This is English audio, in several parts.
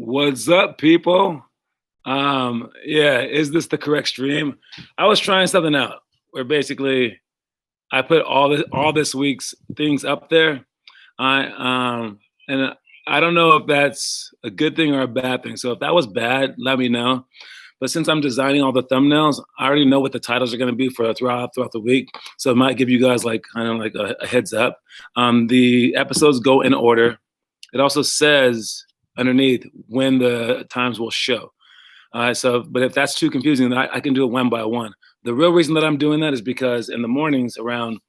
What's up, people? Yeah, is this the correct stream? I was trying something out where basically I put all this week's things up there. And I don't know if that's a good thing or a bad thing. So if that was bad, let me know. But since I'm designing all the thumbnails, I already know what the titles are going to be for throughout the week. So it might give you guys like kind of like a heads up. The episodes go in order. It also says underneath when the times will show. But if that's too confusing, then I can do it one by one. The real reason that I'm doing that is because in the mornings around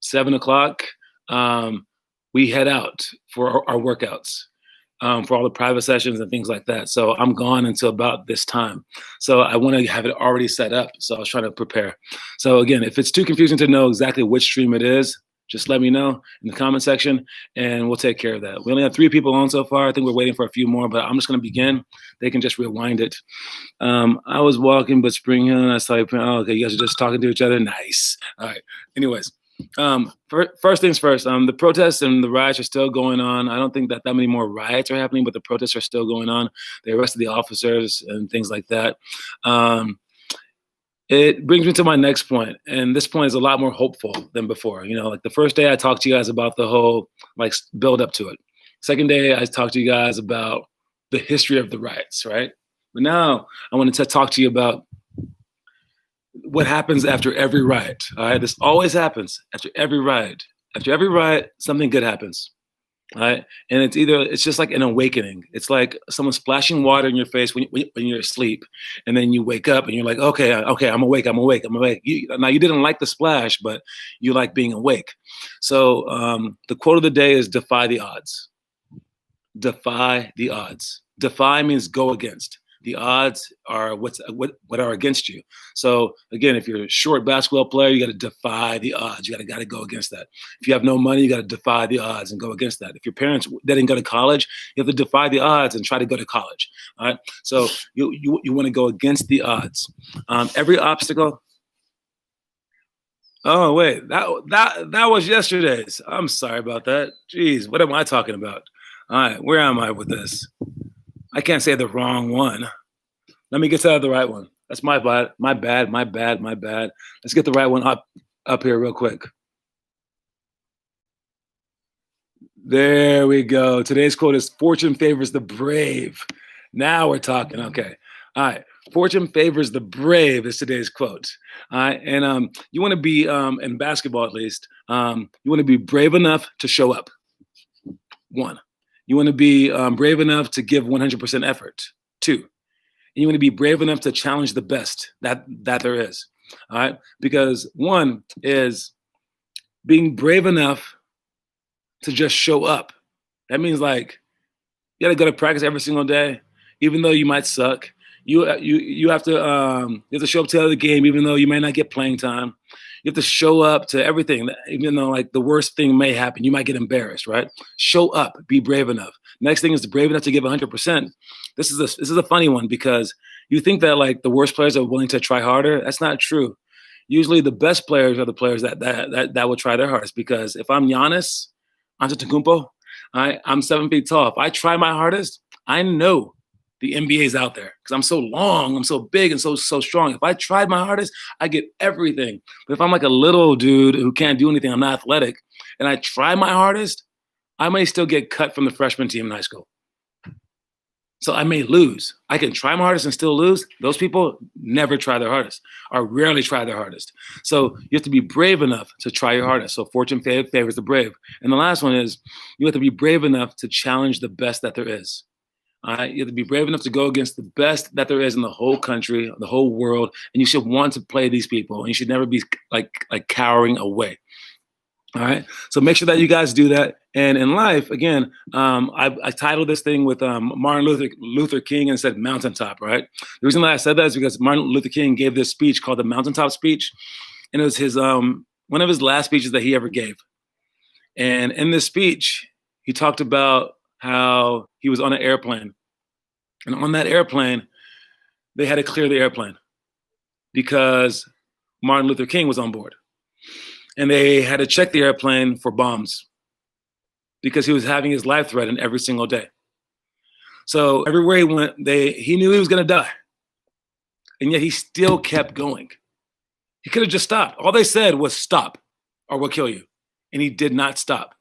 7 o'clock, we head out for our workouts, for all the private sessions and things like that. So I'm gone until about this time. So I want to have it already set up. So I was trying to prepare. So again, if it's too confusing to know exactly which stream it is, just let me know in the comment section and we'll take care of that. We only have 3 people on so far. I think we're waiting for a few more, but I'm just going to begin. They can just rewind it. I was walking, but Spring Hill, and I saw you. Oh, okay, you guys are just talking to each other. Nice. All right. Anyways, first things first, the protests and the riots are still going on. I don't think that many more riots are happening, but the protests are still going on. They arrested the officers and things like that. It brings me to my next point, and this point is a lot more hopeful than before. You know, like the first day I talked to you guys about the whole like build up to it. Second day I talked to you guys about the history of the riots, right? But now I wanted to talk to you about what happens after every riot. All right, this always happens after every riot. After every riot, something good happens. All right, and it's just like an awakening. It's like someone splashing water in your face when you're asleep, and then you wake up and you're like, okay, I'm awake. Now you didn't like the splash, but you like being awake. So the quote of the day is defy the odds. Defy the odds. Defy means go against. The odds are what are against you. So again, if you're a short basketball player, you got to defy the odds. You got to go against that. If you have no money, you got to defy the odds and go against that. If your parents didn't go to college, you have to defy the odds and try to go to college. All right. So you want to go against the odds. Every obstacle. Oh wait, that was yesterday's. I'm sorry about that. Jeez, what am I talking about? All right, where am I with this? I can't say the wrong one. Let me get to the right one. That's my bad. Let's get the right one up here real quick. There we go. Today's quote is fortune favors the brave. Now we're talking. Okay. All right. Fortune favors the brave is today's quote. All right. And you want to be, in basketball at least, you want to be brave enough to show up. 1. You want to be brave enough to give 100% effort. 2, and you want to be brave enough to challenge the best that there is. All right, because 1 is being brave enough to just show up. That means like you got to go to practice every single day, even though you might suck. You have to show up to the game, even though you may not get playing time. You have to show up to everything, even though like the worst thing may happen. You might get embarrassed, right? Show up, be brave enough. Next thing is brave enough to give 100%. This is a funny one because you think that like the worst players are willing to try harder. That's not true. Usually the best players are the players that will try their hardest. Because if I'm Giannis Antetokounmpo, I'm 7 feet tall. If I try my hardest, I know the NBA is out there because I'm so long, I'm so big and so strong. If I tried my hardest, I get everything. But if I'm like a little dude who can't do anything, I'm not athletic, and I try my hardest, I may still get cut from the freshman team in high school. So I may lose. I can try my hardest and still lose. Those people never try their hardest or rarely try their hardest. So you have to be brave enough to try your hardest. So fortune favors the brave. And the last one is you have to be brave enough to challenge the best that there is. You have to be brave enough to go against the best that there is in the whole country, the whole world, and you should want to play these people, and you should never be like cowering away. All right, so make sure that you guys do that. And in life, again, I titled this thing with Martin Luther King and said mountaintop. Right. The reason that I said that is because Martin Luther King gave this speech called the Mountaintop Speech, and it was his one of his last speeches that he ever gave. And in this speech, he talked about how he was on an airplane. And on that airplane, they had to clear the airplane because Martin Luther King was on board. And they had to check the airplane for bombs because he was having his life threatened every single day. So everywhere he went, he knew he was going to die. And yet he still kept going. He could have just stopped. All they said was stop or we'll kill you. And he did not stop.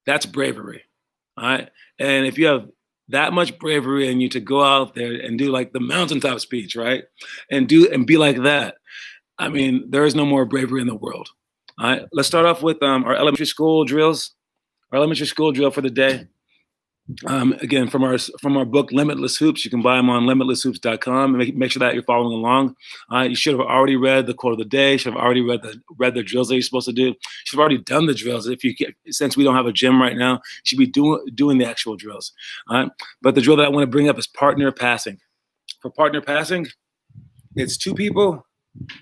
That's bravery. All right. And if you have that much bravery in you to go out there and do like the mountaintop speech, right? And be like that. I mean, there is no more bravery in the world. All right. Let's start off with our elementary school drills. Our elementary school drill for the day. Again, from our book Limitless Hoops. You can buy them on limitlesshoops.com. Make sure that you're following along. You should have already read the quote of the day. Should have already read the drills that you're supposed to do. You should have already done the drills. Since we don't have a gym right now, you should be doing the actual drills. But the drill that I want to bring up is partner passing. For partner passing, it's two people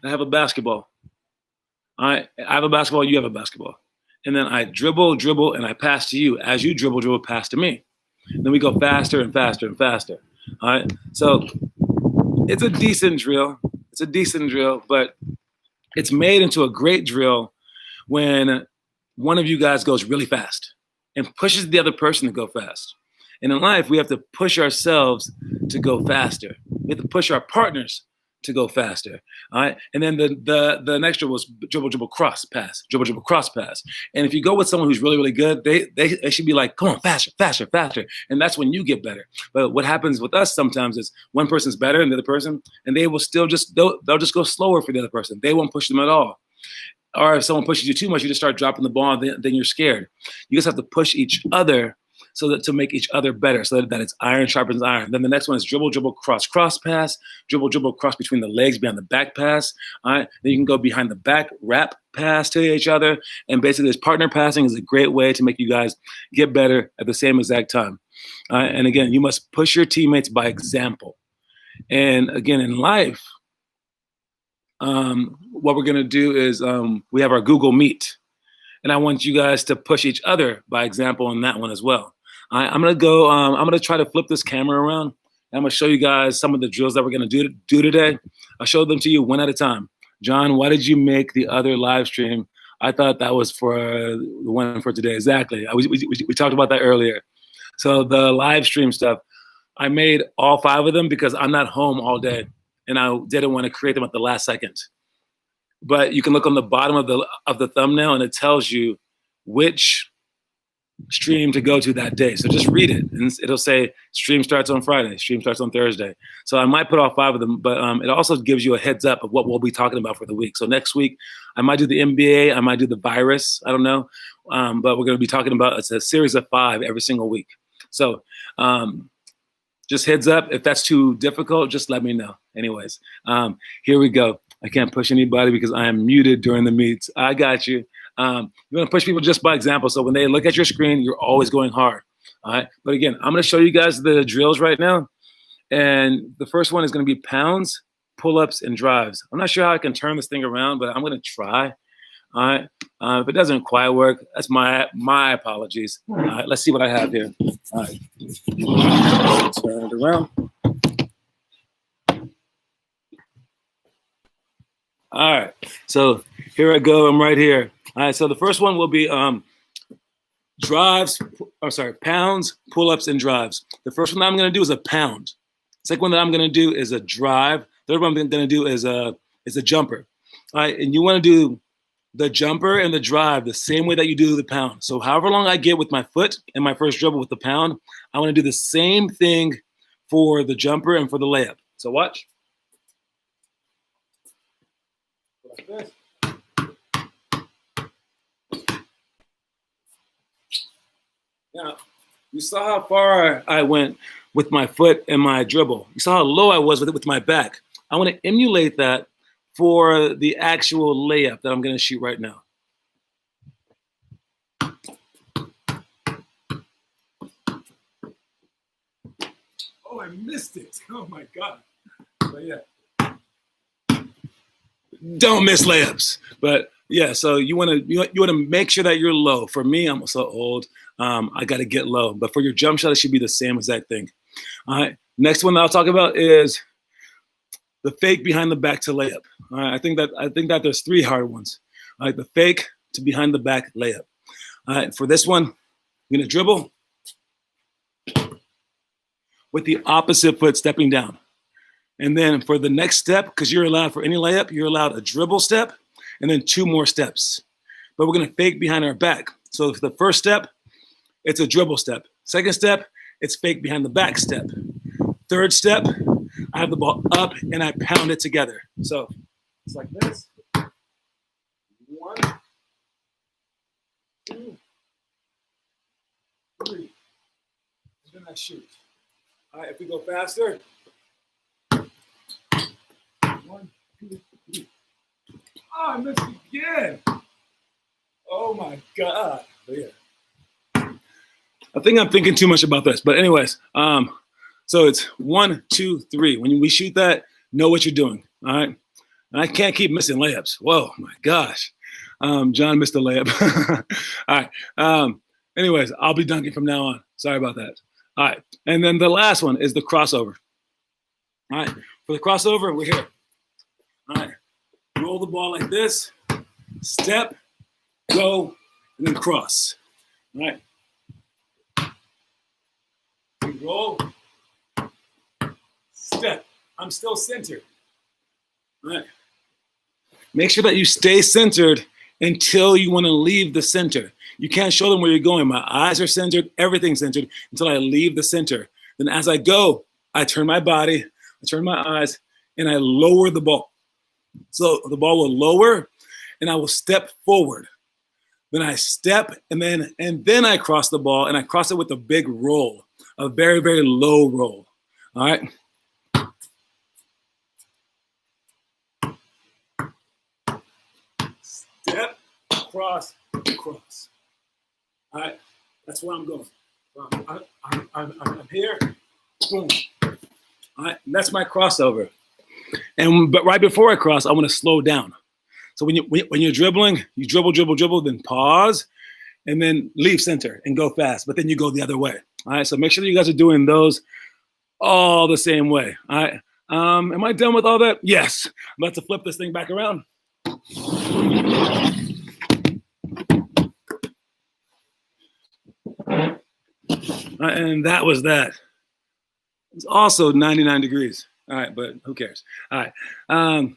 that have a basketball. All right, I have a basketball. You have a basketball. And then I dribble, and I pass to you. As you dribble, pass to me. And then we go faster and faster and faster. All right. So it's a decent drill. But it's made into a great drill when one of you guys goes really fast and pushes the other person to go fast. And in life, we have to push ourselves to go faster. We have to push our partners to go faster. All right. And then the next dribble was dribble, cross pass, dribble, cross pass. And if you go with someone who's really, really good, they should be like, come on, faster. And that's when you get better. But what happens with us sometimes is one person's better than the other person, and they will still they'll just go slower for the other person. They won't push them at all. Or if someone pushes you too much, you just start dropping the ball, and then you're scared. You just have to push each other so that to make each other better, so that it's iron sharpens iron. Then the next one is dribble, cross pass, dribble, cross between the legs, behind the back pass. All right. Then you can go behind the back, wrap pass to each other. And basically this partner passing is a great way to make you guys get better at the same exact time. And again, you must push your teammates by example. And again, in life, what we're going to do is we have our Google Meet. And I want you guys to push each other by example on that one as well. I'm going to try to flip this camera around. And I'm going to show you guys some of the drills that we're going to do today. I'll show them to you one at a time. John, why did you make the other live stream? I thought that was for the one for today. Exactly. We talked about that earlier. So the live stream stuff, I made all 5 of them because I'm not home all day. And I didn't want to create them at the last second. But you can look on the bottom of the thumbnail, and it tells you which stream to go to that day. So just read it, and it'll say stream starts on Friday, stream starts on Thursday. So I might put all 5 of them, but it also gives you a heads up of what we'll be talking about for the week. So next week, I might do the NBA, I might do the virus, I don't know. But we're going to be talking about, it's a series of 5 every single week. So just heads up, if that's too difficult, just let me know. Anyways, here we go. I can't push anybody because I am muted during the meets. I got you. You want to push people just by example. So when they look at your screen, you're always going hard. All right. But again, I'm going to show you guys the drills right now. And the first one is going to be pounds, pull-ups, and drives. I'm not sure how I can turn this thing around, but I'm going to try. All right. If it doesn't quite work, that's my apologies. All right. Let's see what I have here. All right. Turn it around. All right, so here I go. I'm right here. All right, so the first one will be pounds, pull-ups, and drives. The first one that I'm going to do is a pound. The second one that I'm going to do is a drive. The third one I'm going to do is a jumper. All right, and you want to do the jumper and the drive the same way that you do the pound. So however long I get with my foot in my first dribble with the pound, I want to do the same thing for the jumper and for the layup. So watch. Like this. Now, you saw how far I went with my foot and my dribble. You saw how low I was with my back. I want to emulate that for the actual layup that I'm going to shoot right now. Oh, I missed it. Oh, my God. But yeah. Don't miss layups. But yeah, so you want to make sure that you're low. For me, I'm so old. I got to get low. But for your jump shot, it should be the same exact thing. All right. Next one that I'll talk about is the fake behind the back to layup. All right. I think that there's 3 hard ones. All right. The fake to behind the back layup. All right. For this one, I'm gonna dribble. with the opposite foot stepping down. And then for the next step, because you're allowed for any layup, you're allowed a dribble step and then 2 more steps. But we're going to fake behind our back. So for the first step, it's a dribble step. Second step, it's fake behind the back step. Third step, I have the ball up and I pound it together. So it's like this. 1, 2, 3. Then I shoot. All right, if we go faster. 1, 2, 3. Oh, I missed again. Oh my God. But yeah. I think I'm thinking too much about this. But anyways, so it's 1, 2, 3. When we shoot that, know what you're doing. All right. And I can't keep missing layups. Whoa, my gosh. John missed a layup. All right. Anyways, I'll be dunking from now on. Sorry about that. All right. And then the last one is the crossover. All right. For the crossover, we're here. All right. Roll the ball like this. Step, go, and then cross. All right. We roll. Step. I'm still centered. All right. Make sure that you stay centered until you want to leave the center. You can't show them where you're going. My eyes are centered, everything's centered until I leave the center. Then as I go, I turn my body, I turn my eyes, and I lower the ball. So the ball will lower, and I will step forward. Then I step, and then I cross the ball, and I cross it with a big roll, a very, very low roll. All right. Step, cross, cross. All right, that's where I'm going. I'm here, boom. All right, that's my crossover. But right before I cross, I want to slow down. So when you're dribbling, you dribble, then pause, and then leave center and go fast. But then you go the other way. All right, so make sure that you guys are doing those all the same way. All right. Am I done with all that? Yes. I'm about to flip this thing back around. And that was that. It's also 99 degrees. All right, but who cares? All right.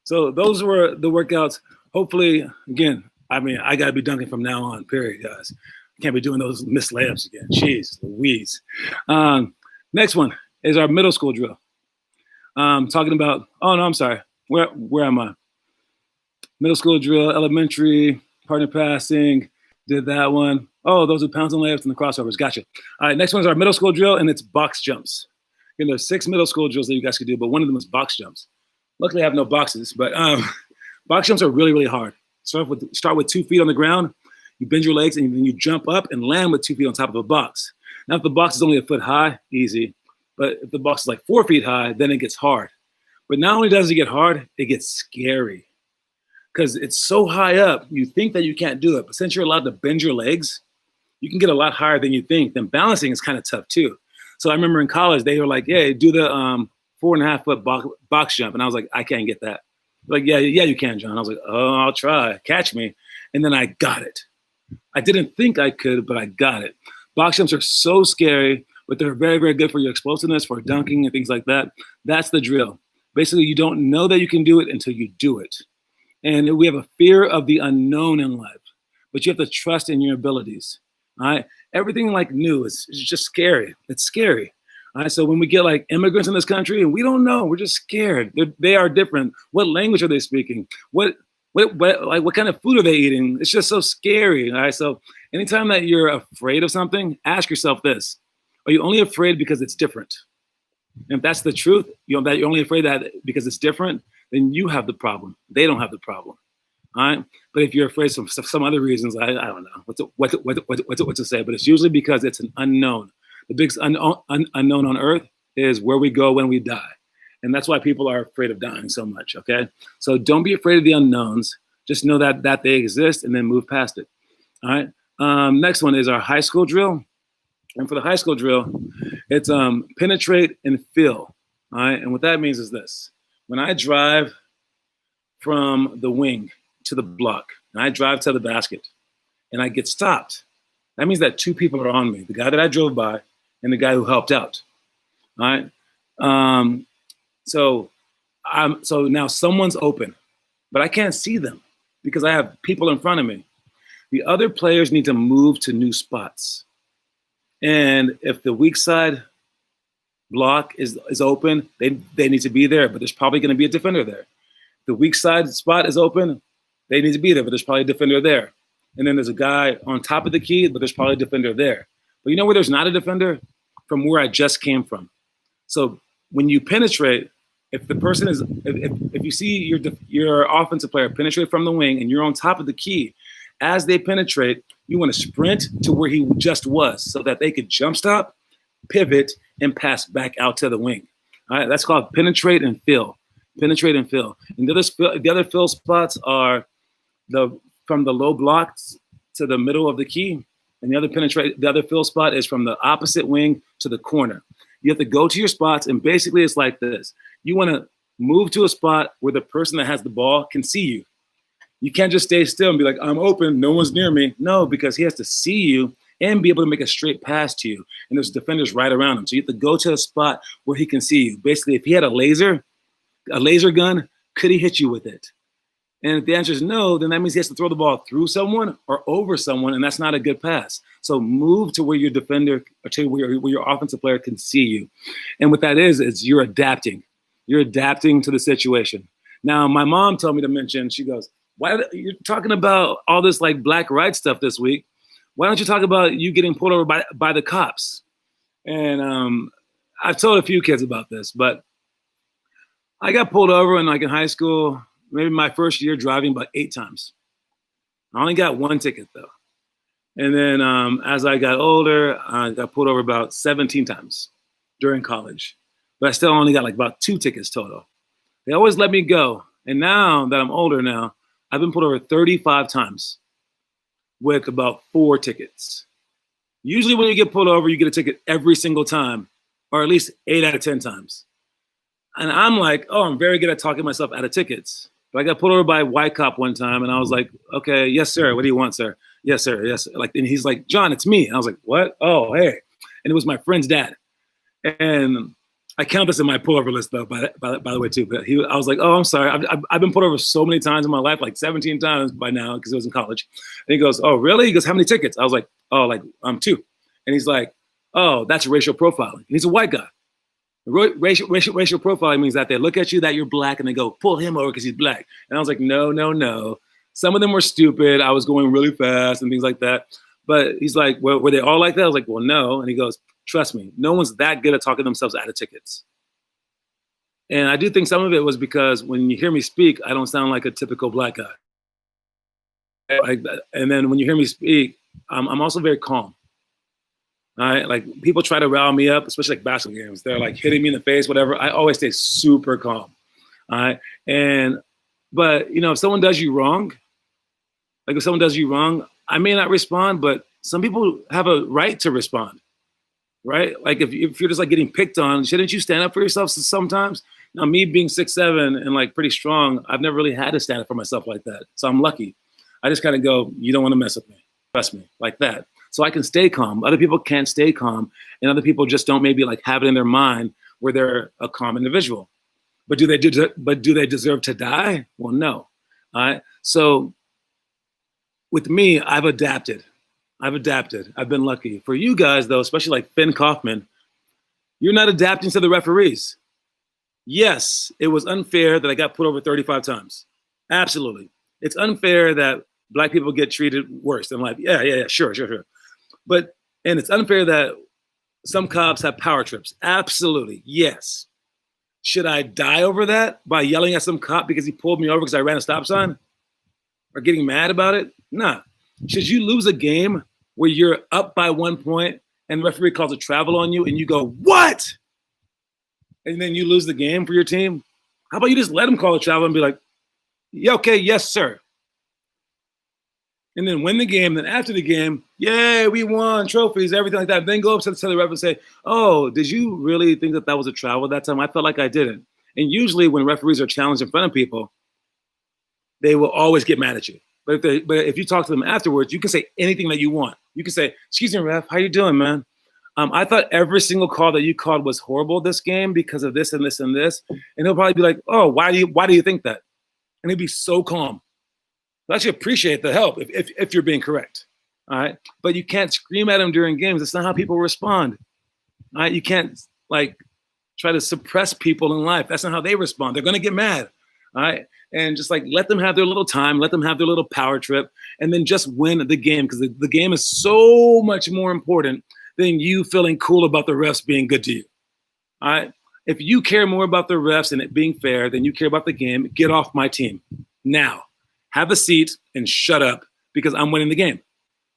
So those were the workouts. Hopefully, again, I mean, I got to be dunking from now on, period, guys. I can't be doing those missed layups again. Jeez Louise. Next one is our middle school drill. Talking about, oh, no, I'm sorry. Where am I? Middle school drill, elementary, partner passing, did that one. Oh, those are pounds and layups and the crossovers. Gotcha. All right, next one is our middle school drill, and it's box jumps. Again, there's 6 middle school drills that you guys could do, but one of them is box jumps. Luckily, I have no boxes, but box jumps are really, really hard. Start with 2 feet on the ground. You bend your legs, and then you jump up and land with 2 feet on top of a box. Now, if the box is only a foot high, easy. But if the box is like 4 feet high, then it gets hard. But not only does it get hard, it gets scary. Because it's so high up, you think that you can't do it. But since you're allowed to bend your legs, you can get a lot higher than you think. Then balancing is kind of tough too. So I remember in college, they were like, "Hey, do the 4.5 foot box jump." And I was like, "I can't get that." Like, yeah, you can, John. I was like, "Oh, I'll try. Catch me." And then I got it. I didn't think I could, but I got it. Box jumps are so scary, but they're very, very good for your explosiveness, for dunking and things like that. That's the drill. Basically, you don't know that you can do it until you do it. And we have a fear of the unknown in life, but you have to trust in your abilities. All right. Everything like new is just scary. It's scary. All right. So when we get like immigrants in this country and we don't know, we're just scared. They are different. What language are they speaking? What kind of food are they eating? It's just so scary. All right. So anytime that you're afraid of something, ask yourself this: are you only afraid because it's different? And if that's the truth, that you're only afraid that because it's different, then you have the problem. They don't have the problem. All right. But if you're afraid of some other reasons, I don't know what to say. But it's usually because it's an unknown. The biggest unknown on earth is where we go when we die. And that's why people are afraid of dying so much. OK, so don't be afraid of the unknowns. Just know that they exist and then move past it. All right. Next one is our high school drill. And for the high school drill, it's penetrate and fill. All right. And what that means is this: when I drive from the wing to the block, and I drive to the basket, and I get stopped, that means that 2 people are on me: the guy that I drove by and the guy who helped out. All right. Um, so so now someone's open, but I can't see them because I have people in front of me. The other players need to move to new spots. And if the weak side block is open, they need to be there, but there's probably going to be a defender there. The weak side spot is open, they need to be there, but there's probably a defender there. And then there's a guy on top of the key, but there's probably a defender there. But you know where there's not a defender? From where I just came from. So when you penetrate, if the person is, if you see your offensive player penetrate from the wing and you're on top of the key, as they penetrate, you want to sprint to where he just was so that they could jump stop, pivot, and pass back out to the wing. All right, that's called penetrate and fill. Penetrate and fill. And the other fill spots are from the low blocks to the middle of the key, and the other fill spot is from the opposite wing to the corner. You have to go to your spots, and basically it's like this. You want to move to a spot where the person that has the ball can see you. You can't just stay still and be like, I'm open, no one's near me. No, because he has to see you and be able to make a straight pass to you. And there's defenders right around him. So you have to go to a spot where he can see you. Basically, if he had a laser gun, could he hit you with it? And if the answer is no, then that means he has to throw the ball through someone or over someone, and that's not a good pass. So move to where your defender or to where your offensive player can see you. And what that is you're adapting. You're adapting to the situation. Now, my mom told me to mention, she goes, why you're talking about all this like black rights stuff this week? Why don't you talk about you getting pulled over by the cops? And I've told a few kids about this, but I got pulled over in high school, maybe my first year driving about 8 times. I only got 1 ticket though. And then as I got older, I got pulled over about 17 times during college. But I still only got about 2 tickets total. They always let me go. And now that I'm older now, I've been pulled over 35 times with about 4 tickets. Usually when you get pulled over, you get a ticket every single time, or at least 8 out of 10 times. And I'm like, oh, I'm very good at talking myself out of tickets. But I got pulled over by a white cop one time, and I was like, okay, yes, sir. What do you want, sir? Yes, sir. Yes. And he's like, John, it's me. And I was like, what? Oh, hey. And it was my friend's dad. And I count this in my pullover list, though, by the way, too. But I was like, oh, I'm sorry. I've been pulled over so many times in my life, 17 times by now, because I was in college. And he goes, oh, really? He goes, how many tickets? I was like, oh, 2. And he's like, oh, that's racial profiling. And he's a white guy. Racial profiling means that they look at you that you're black and they go, pull him over because he's black. And I was like, no. Some of them were stupid. I was going really fast and things like that. But he's like, well, were they all like that? I was like, well, no. And he goes, trust me, no one's that good at talking themselves out of tickets. And I do think some of it was because when you hear me speak, I don't sound like a typical black guy. And then when you hear me speak, I'm also very calm. All right, people try to rile me up, especially basketball games. They're hitting me in the face, whatever. I always stay super calm. All right, but if someone does you wrong, I may not respond, but some people have a right to respond, right? If you're just getting picked on, shouldn't you stand up for yourself sometimes? Now, me being 6'7" and pretty strong, I've never really had to stand up for myself like that. So I'm lucky. I just kind of go, you don't want to mess with me, trust me, like that. So I can stay calm. Other people can't stay calm, and other people just don't maybe have it in their mind where they're a calm individual. But do they deserve to die? Well, no. All right. So with me, I've adapted. I've been lucky. For you guys, though, especially Finn Kaufman, you're not adapting to the referees. Yes, it was unfair that I got put over 35 times. Absolutely. It's unfair that black people get treated worse than life. Yeah, sure. And it's unfair that some cops have power trips. Absolutely, yes. Should I die over that by yelling at some cop because he pulled me over because I ran a stop sign? Or getting mad about it? Nah. Should you lose a game where you're up by 1 point and the referee calls a travel on you and you go, what? And then you lose the game for your team? How about you just let him call a travel and be like, yeah, okay, yes, sir. And then win the game. Then after the game, yay, we won, trophies, everything like that. Then go up to the ref and say, oh, did you really think that was a travel that time? I felt like I didn't. And usually when referees are challenged in front of people, they will always get mad at you. But if you talk to them afterwards, you can say anything that you want. You can say, excuse me, ref, how you doing, man? I thought every single call that you called was horrible this game because of this and this and this. And he'll probably be like, oh, why do you think that? And he'd be so calm. I actually appreciate the help if you're being correct. All right. But you can't scream at him during games. That's not how people respond. All right. You can't like try to suppress people in life. That's not how they respond. They're going to get mad. All right. And just like let them have their little time, let them have their little power trip, and then just win the game because the game is so much more important than you feeling cool about the refs being good to you. All right. If you care more about the refs and it being fair than you care about the game, get off my team now. Have a seat and shut up because I'm winning the game.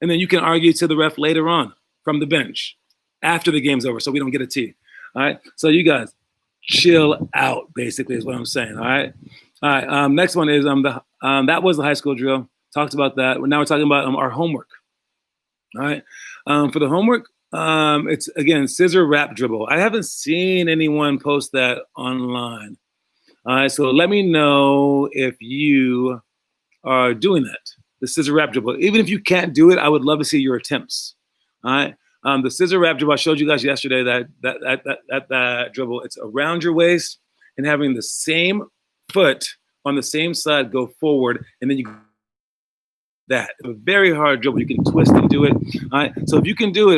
And then you can argue to the ref later on from the bench after the game's over so we don't get a T. All right. So you guys chill out, basically, is what I'm saying. All right. All right. Next one is that was the high school drill. Talked about that. Now we're talking about our homework. All right. For the homework, it's again scissor wrap dribble. I haven't seen anyone post that online. All right. So let me know if you are doing that. The scissor wrap dribble. Even if you can't do it, I would love to see your attempts. All right. The scissor wrap dribble, I showed you guys yesterday that dribble. It's around your waist and having the same foot on the same side go forward, and then you that. A very hard dribble. You can twist and do it. All right. So if you can do it,